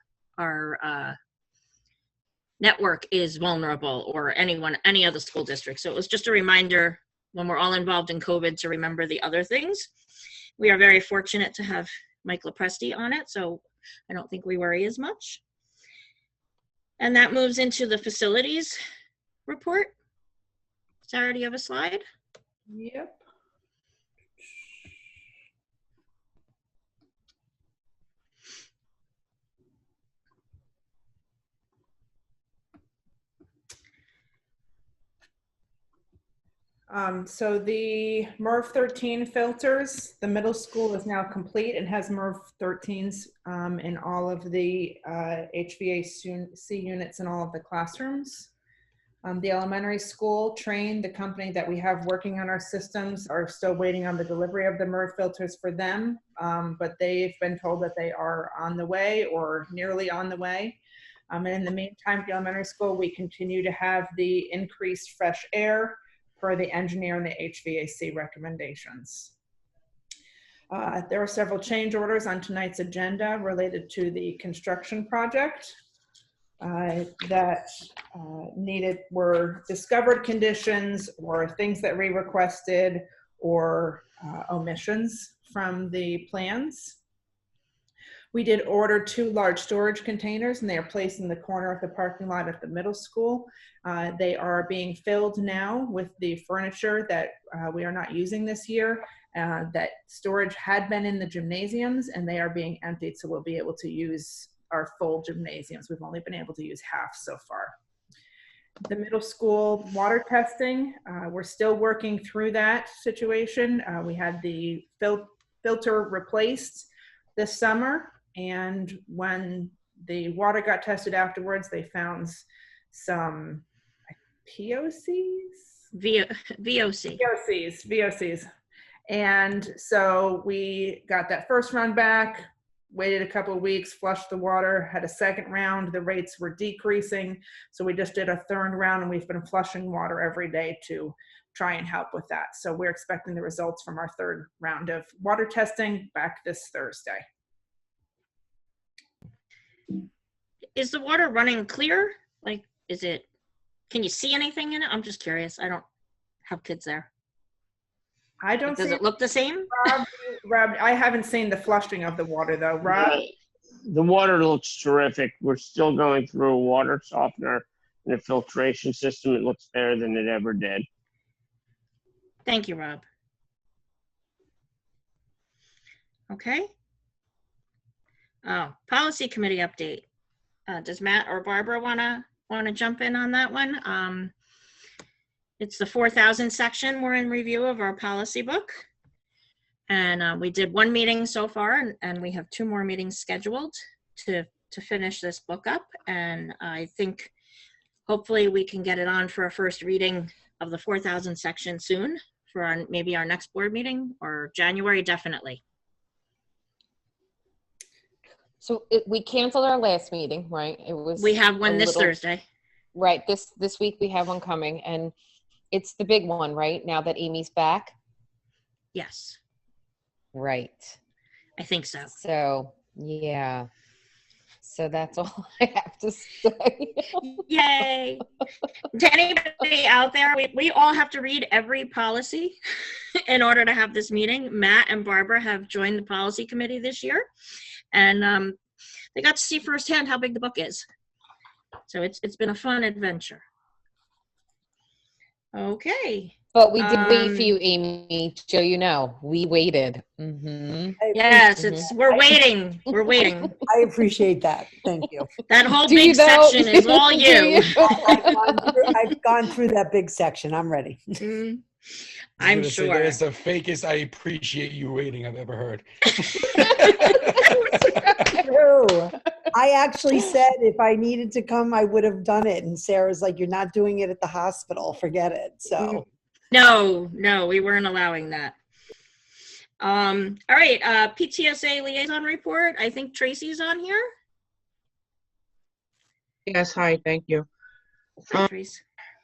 network is vulnerable, or any other school district. So it was just a reminder when we're all involved in COVID to remember the other things. We are very fortunate to have Mike Lepresti on it, so I don't think we worry as much. And that moves into the facilities report. Sarah, do you have a slide? Yep. So the MERV 13 filters, the middle school is now complete and has MERV 13s in all of the HVAC units in all of the classrooms. The elementary school trained, the company that we have working on our systems are still waiting on the delivery of the MERV filters for them, but they've been told that they are on the way or nearly on the way. And in the meantime, at the elementary school, we continue to have the increased fresh air per the engineer and the HVAC recommendations. There are several change orders on tonight's agenda related to the construction project that were discovered conditions or things that we requested or omissions from the plans. We did order 2 large storage containers, and they are placed in the corner of the parking lot at the middle school. They are being filled now with the furniture that we are not using this year. That storage had been in the gymnasiums, and they are being emptied, so we'll be able to use our full gymnasiums. We've only been able to use half so far. The middle school water testing, we're still working through that situation. We had the filter replaced this summer, and when the water got tested afterwards, they found some VOCs. And so we got that first round back, waited a couple of weeks, flushed the water, had a second round, the rates were decreasing. So we just did a third round, and we've been flushing water every day to try and help with that. So we're expecting the results from our third round of water testing back this Thursday. Is the water running clear? Like, can you see anything in it? I'm just curious. I don't have kids there. I don't Does see it look the same? Rob, I haven't seen the flushing of the water though. Rob? The water looks terrific. We're still going through a water softener and a filtration system. It looks better than it ever did. Thank you, Rob. Okay. Oh, policy committee update. Does Matt or Barbara wanna jump in on that one? It's the 4,000 section. We're in review of our policy book. And we did 1 meeting so far, and we have 2 more meetings scheduled to finish this book up. And I think hopefully we can get it on for a first reading of the 4,000 section soon for maybe our next board meeting, or January, definitely. So we canceled our last meeting, right? We have one this Thursday. Right, this week we have one coming, and it's the big one, right? Now that Amy's back? Yes. Right. I think so. So, yeah. So that's all I have to say. Yay. To anybody out there, we all have to read every policy in order to have this meeting. Matt and Barbara have joined the policy committee this year, and they got to see firsthand how big the book is. So it's been a fun adventure. Okay. But we did wait for you, Amy, so you know. We waited. Mm-hmm. Yes, we're waiting. We're waiting. I appreciate that. Thank you. That whole big section is all you. I've gone through that big section. I'm ready. I'm sure. That is the fakest I appreciate you waiting I've ever heard. True. I actually said if I needed to come, I would have done it. And Sarah's like, you're not doing it at the hospital. Forget it. So. No, we weren't allowing that. All right, PTSA liaison report. I think Tracy's on here. Yes, hi, thank you. Hi, Tracy.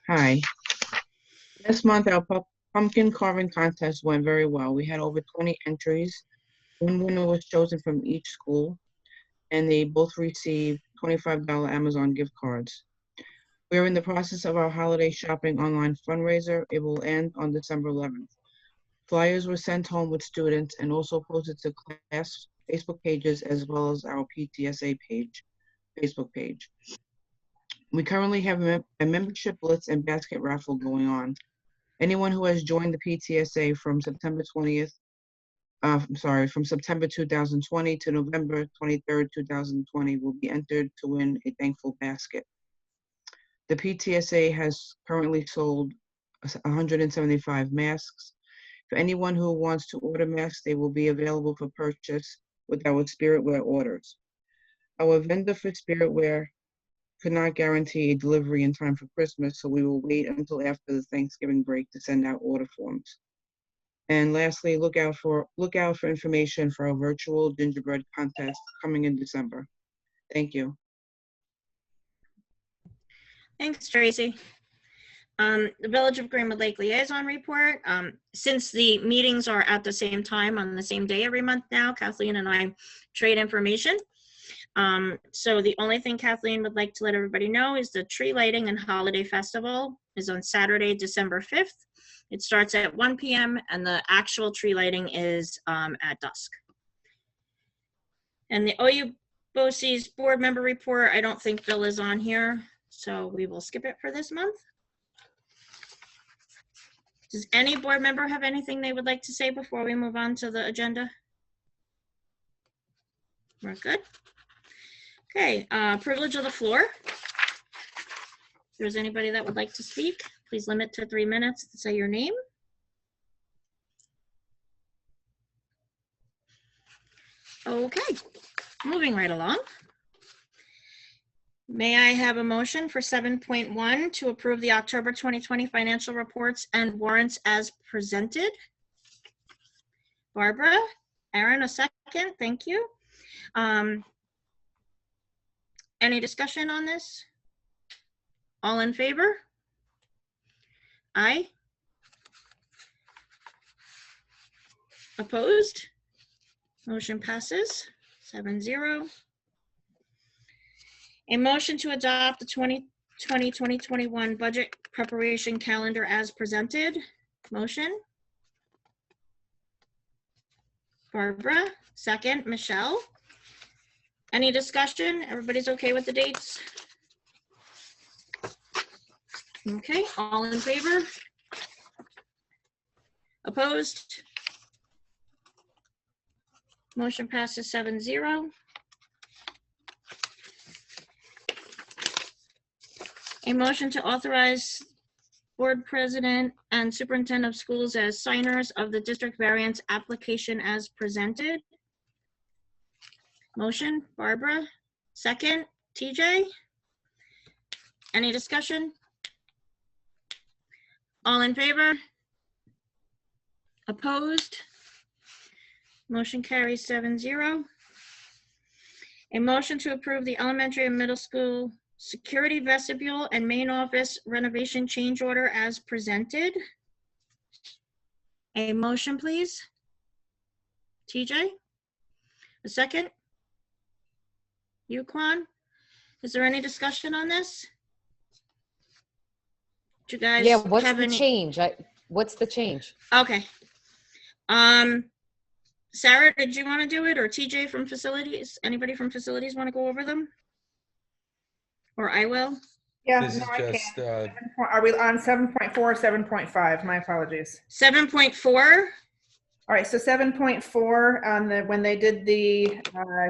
Hi. This month, our pumpkin carving contest went very well. We had over 20 entries. 1 winner was chosen from each school, and they both received $25 Amazon gift cards. We are in the process of our holiday shopping online fundraiser. It will end on December 11th. Flyers were sent home with students and also posted to class Facebook pages as well as our PTSA Facebook page. We currently have a membership blitz and basket raffle going on. Anyone who has joined the PTSA from September 2020 to November 23rd, 2020 will be entered to win a thankful basket. The PTSA has currently sold 175 masks. For anyone who wants to order masks, they will be available for purchase with our Spiritware orders. Our vendor for Spiritware could not guarantee a delivery in time for Christmas, so we will wait until after the Thanksgiving break to send out order forms. And lastly, look out for information for our virtual gingerbread contest coming in December. Thank you. Thanks, Tracy. The Village of Greenwood Lake Liaison Report. Since the meetings are at the same time on the same day every month now, Kathleen and I trade information. So the only thing Kathleen would like to let everybody know is the tree lighting and holiday festival is on Saturday, December 5th. It starts at 1 p.m. and the actual tree lighting is at dusk. And the OU BOCES board member report, I don't think Bill is on here, so we will skip it for this month. Does any board member have anything they would like to say before we move on to the agenda? We're good. Okay, privilege of the floor. If there's anybody that would like to speak, please limit to 3 minutes to say your name. Okay, moving right along. May I have a motion for 7.1 to approve the October 2020 financial reports and warrants as presented? Barbara, Aaron, a second, thank you. Any discussion on this? All in favor? Aye. Opposed? Motion passes 7-0. A motion to adopt the 2020-2021 budget preparation calendar as presented. Motion. Barbara, second. Michelle. Any discussion? Everybody's okay with the dates? Okay, all in favor? Opposed? Motion passes 7-0. A motion to authorize board president and superintendent of schools as signers of the district variance application as presented. Motion, Barbara. Second, TJ. Any discussion? All in favor? Opposed? Motion carries 7-0. A motion to approve the elementary and middle school security vestibule and main office renovation change order as presented. A motion, please. TJ? A second? Yuquan? Is there any discussion on this? Do you guys What's have the any change? What's the change? Okay. Sarah, did you want to do it, or TJ from facilities? Anybody from facilities want to go over them? Or I will? Yeah, This no, is I just, can. Are we on 7.4 or 7.5? My apologies. 7.4. All right, so 7.4 on when they did the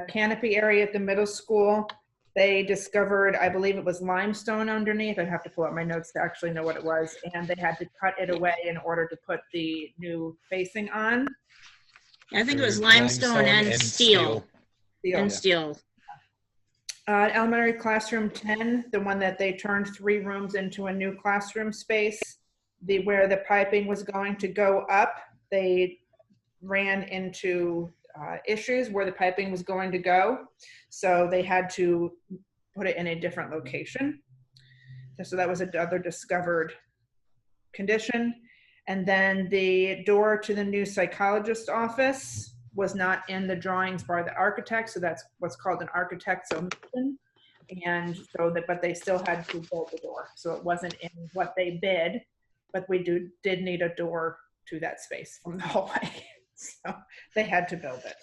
canopy area at the middle school, they discovered, I believe it was limestone underneath. I'd have to pull up my notes to actually know what it was, and they had to cut it away in order to put the new facing on. I think it was limestone and steel. And steel. Elementary classroom 10, the one that they turned 3 rooms into a new classroom space, where the piping was going to go up, they ran into issues where the piping was going to go. So they had to put it in a different location. So that was another discovered condition. And then the door to the new psychologist office was not in the drawings by the architect. So that's what's called an architect's omission. And so but they still had to build the door. So it wasn't in what they bid, but we did need a door to that space from the hallway. So they had to build it.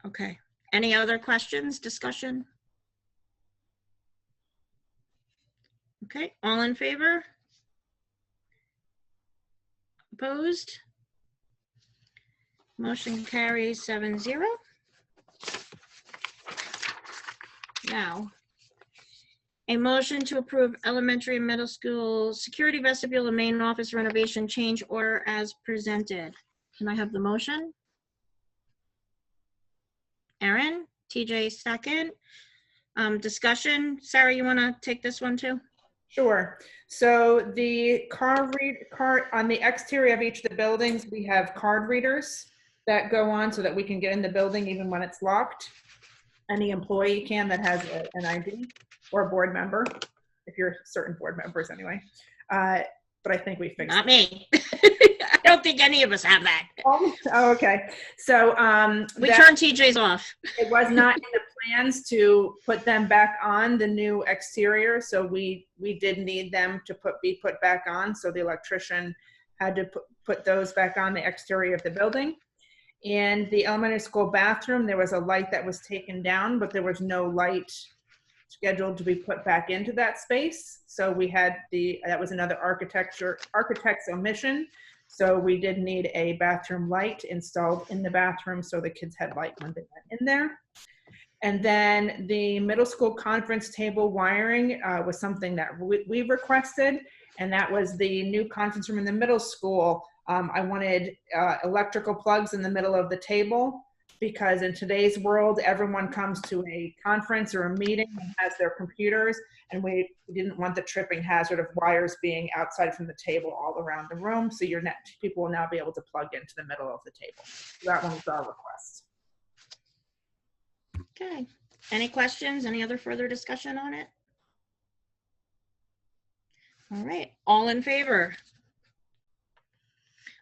Okay. Any other questions, discussion? Okay, all in favor? Opposed? Motion carries 7-0. Now, A motion to approve elementary and middle school security vestibule and main office renovation change order as presented. Can I have the motion? Aaron, TJ second. Discussion. Sarah, you want to take this one too? Sure. So the card on the exterior of each of the buildings, we have card readers that go on so that we can get in the building even when it's locked. Any employee can that has an ID, or a board member, if you're certain board members anyway. But I think we fixed Not me. I don't think any of us have that. Oh, okay. So we turned TJ's off. It was not in the plans to put them back on the new exterior, so we did need them to be put back on. So the electrician had to put those back on the exterior of the building. And the elementary school bathroom, there was a light that was taken down, but there was no light scheduled to be put back into that space. So we had that was another architect's omission. So we did need a bathroom light installed in the bathroom so the kids had light when they went in there. And then the middle school conference table wiring was something that we requested, and that was the new conference room in the middle school. I wanted electrical plugs in the middle of the table, because in today's world, everyone comes to a conference or a meeting and has their computers, and we didn't want the tripping hazard of wires being outside from the table all around the room. So people will now be able to plug into the middle of the table. So that one was our request. Okay. Any questions? Any other further discussion on it? All right. All in favor?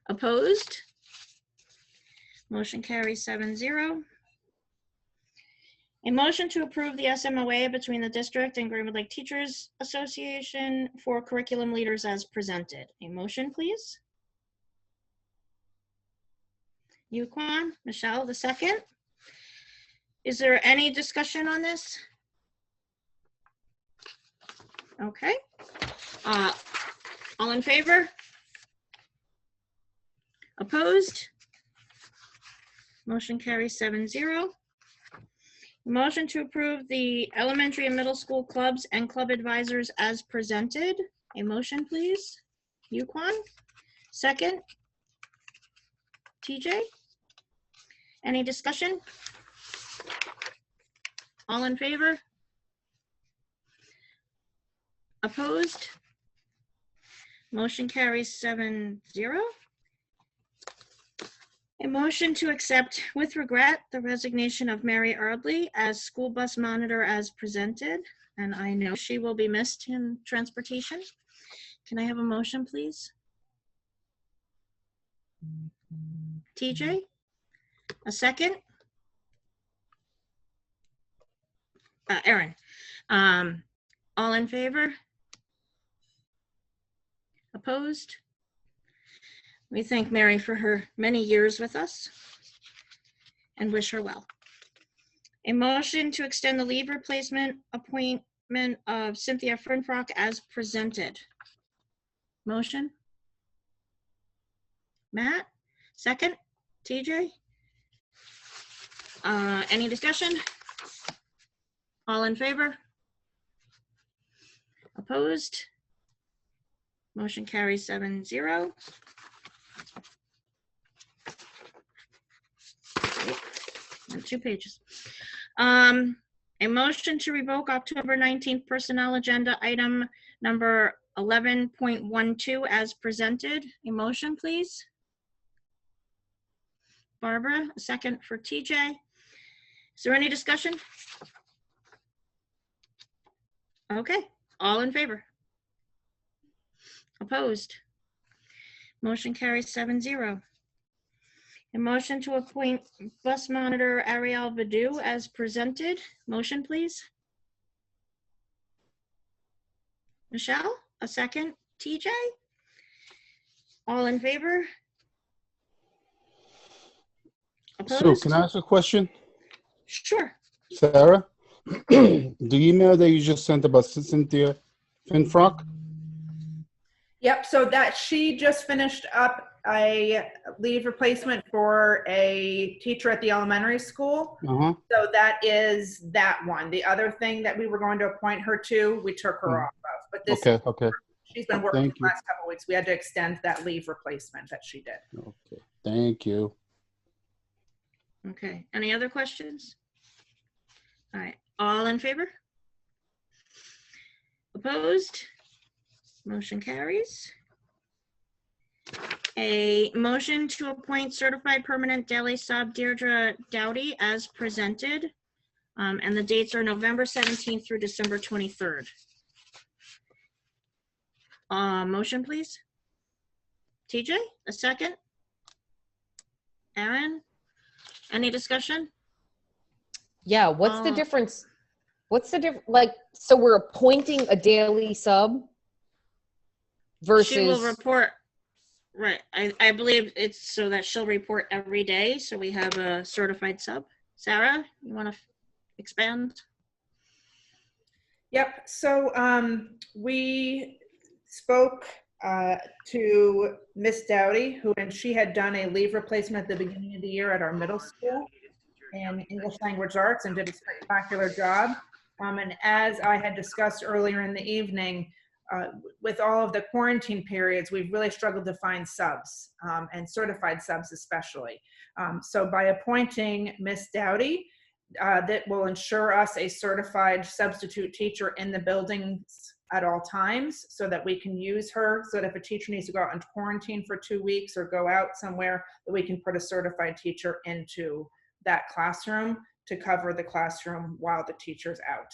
Opposed? Motion carries 7-0. A motion to approve the SMOA between the district and Greenwood Lake Teachers Association for curriculum leaders as presented. A motion, please. Yuquan, Michelle, the second. Is there any discussion on this? Okay. All in favor? Opposed? Motion carries 7-0. Motion to approve the elementary and middle school clubs and club advisors as presented. A motion, please. Yuquan. Second. TJ. Any discussion? All in favor? Opposed? Motion carries 7-0. A motion to accept with regret the resignation of Mary Ardley as school bus monitor as presented, and I know she will be missed in transportation. Can I have a motion, please? TJ? A second? Aaron. All in favor? Opposed? We thank Mary for her many years with us and wish her well. A motion to extend the leave replacement appointment of Cynthia Frinfrock as presented. Motion? Matt? Second? TJ? Any discussion? All in favor? Opposed? Motion carries 7-0. On 2 pages. A motion to revoke October 19th personnel agenda item number 11.12 as presented. A motion, please. Barbara, a second for TJ. Is there any discussion? Okay, all in favor? Opposed? Motion carries 7-0. A motion to appoint bus monitor Ariel Vidu as presented. Motion, please. Michelle, a second. TJ? All in favor? Opposed? So can I ask a question? Sure. Sarah, the email that you just sent about Cynthia Finfrock? Yep, so that she just finished up a leave replacement for a teacher at the elementary school. Uh-huh. So that is that one. The other thing that we were going to appoint her to, we took her off of. But this, Okay, okay, she's been working Thank the you. last couple of weeks. We had to extend that leave replacement that she did. okay. Thank you. Okay, any other questions? All right, all in favor? Opposed? Motion carries. A motion to appoint certified permanent daily sub Deirdre Dowdy as presented. And the dates are November 17th through December 23rd. Motion, please. TJ, a second. Aaron, any discussion? Yeah, what's the difference? What's the difference? Like, so we're appointing a daily sub versus. She will report, right. I believe it's so that she'll report every day. So we have a certified sub. Sarah, you want to expand? Yep. So we spoke to Miss Dowdy, and she had done a leave replacement at the beginning of the year at our middle school in English language arts and did a spectacular job. And as I had discussed earlier in the evening, with all of the quarantine periods, we've really struggled to find subs and certified subs especially. So by appointing Miss Dowdy, that will ensure us a certified substitute teacher in the buildings at all times so that we can use her, so that if a teacher needs to go out on quarantine for 2 weeks or go out somewhere, that we can put a certified teacher into that classroom to cover the classroom while the teacher's out.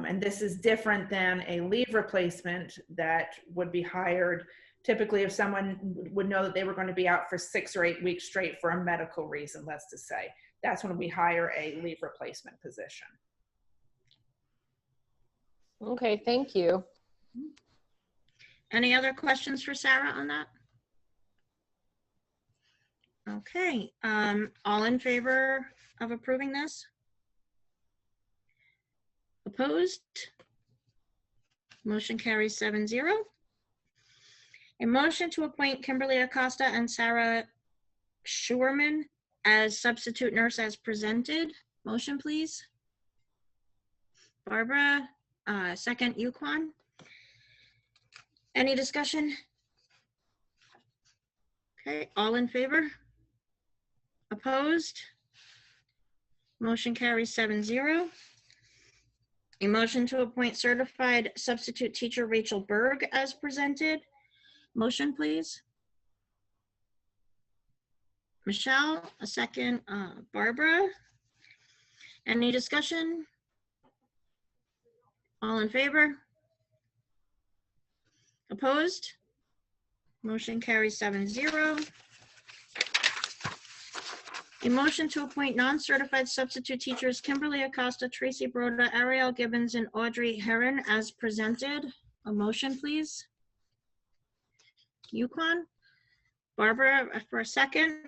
And this is different than a leave replacement that would be hired. Typically, if someone would know that they were going to be out for 6 or 8 weeks straight for a medical reason, let's just say, that's when we hire a leave replacement position. Okay, thank you. Any other questions for Sarah on that? Okay, all in favor of approving this? Opposed? Motion carries 7-0. A motion to appoint Kimberly Acosta and Sarah Schurman as substitute nurse as presented. Motion, please. Barbara, second, Yuquan. Any discussion? Okay, all in favor? Opposed? Motion carries 7-0. A motion to appoint certified substitute teacher Rachel Berg as presented. Motion, please. Michelle, a second, Barbara. Any discussion? All in favor? Opposed? Motion carries 7-0. A motion to appoint non-certified substitute teachers Kimberly Acosta, Tracy Broda, Ariel Gibbons, and Audrey Heron as presented. A motion, please. Yukon. Barbara for a second.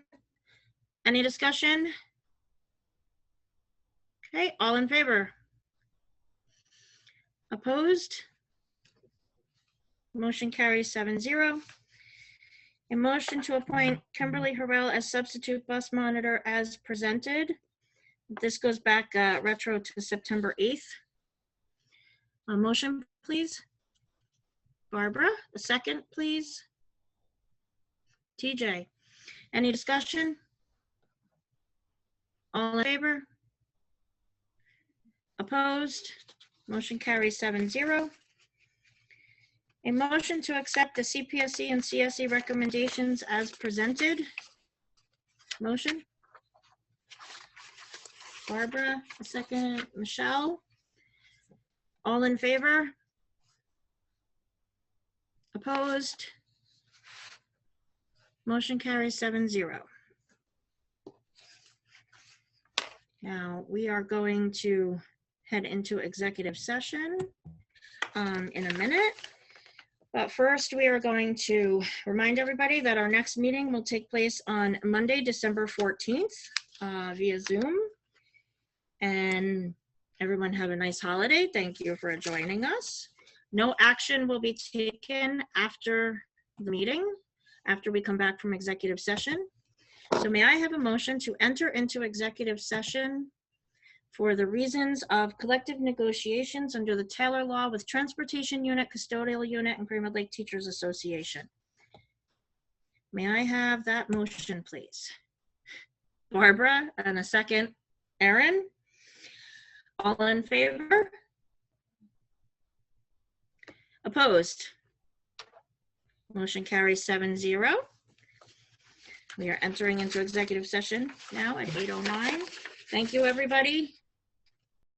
Any discussion? Okay, all in favor? Opposed? Motion carries 7-0. A motion to appoint Kimberly Harrell as substitute bus monitor as presented. This goes back retro to September 8th. A motion, please. Barbara, a second, please. TJ, any discussion? All in favor? Opposed? Motion carries 7-0. A motion to accept the CPSE and CSE recommendations as presented. Motion. Barbara, a second. Michelle. All in favor? Opposed? Motion carries 7-0. Now we are going to head into executive session in a minute. But first, we are going to remind everybody that our next meeting will take place on Monday, December 14th via Zoom. And everyone have a nice holiday. Thank you for joining us. No action will be taken after the meeting, after we come back from executive session. So may I have a motion to enter into executive session for the reasons of collective negotiations under the Taylor Law with Transportation Unit, Custodial Unit, and Greenwood Lake Teachers Association? May I have that motion, please? Barbara, and a second, Erin. All in favor? Opposed? Motion carries 7-0. We are entering into executive session now at 8:09. Thank you, everybody.